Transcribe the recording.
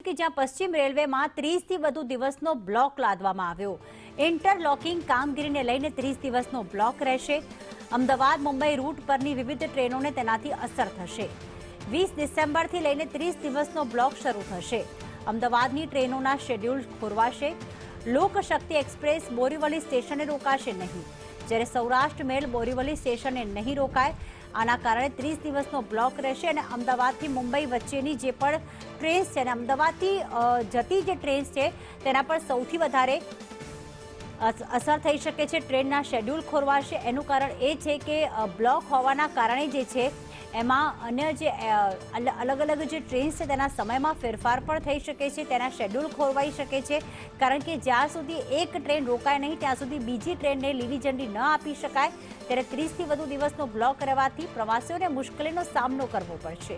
કે જ્યાં પશ્ચિમ રેલવેમાં 30 થી વધુ દિવસનો બ્લોક લાદવામાં આવ્યો। ઇન્ટરલોકિંગ કામગીરીને લઈને 30 દિવસનો બ્લોક રહેશે। અમદાવાદ મુંબઈ રૂટ પરની વિવિધ ટ્રેનોને તેનાથી અસર થશે। 20 ડિસેમ્બરથી લઈને 30 દિવસનો બ્લોક શરૂ થશે। અમદાવાદની ટ્રેનોના શેડ્યુલ ખોરવાશે। લોકશક્તિ એક્સપ્રેસ બોરીવલી સ્ટેશને રોકાશે નહીં, જ્યારે સૌરાષ્ટ્ર મેલ બોરીવલી સ્ટેશને નહીં રોકાય। આના કારણે 30 દિવસનો બ્લોક રહેશે અને અમદાવાદથી મુંબઈ વચ્ચેની જે પણ ટ્રેન્સ છે અને અમદાવાદથી જતી જે ટ્રેન્સ છે તેના પર સૌથી વધારે અસર થઈ શકે છે। ટ્રેનના શેડ્યુલ ખોરવાશે। એનું કારણ એ છે કે બ્લોક હોવાના કારણે જે છે એમાં અન્ય જે અલગ અલગ જે ટ્રેન્સ છે તેના સમયમાં ફેરફાર પણ થઈ શકે છે, તેના શેડ્યુલ ખોરવાઈ શકે છે। કારણ કે જ્યાં સુધી એક ટ્રેન રોકાય નહીં ત્યાં સુધી બીજી ટ્રેનને લીલી ઝંડી ન આપી શકાય। ત્યારે 30થી વધુ દિવસનો બ્લોક રહેવાથી પ્રવાસીઓને મુશ્કેલીનો સામનો કરવો પડશે।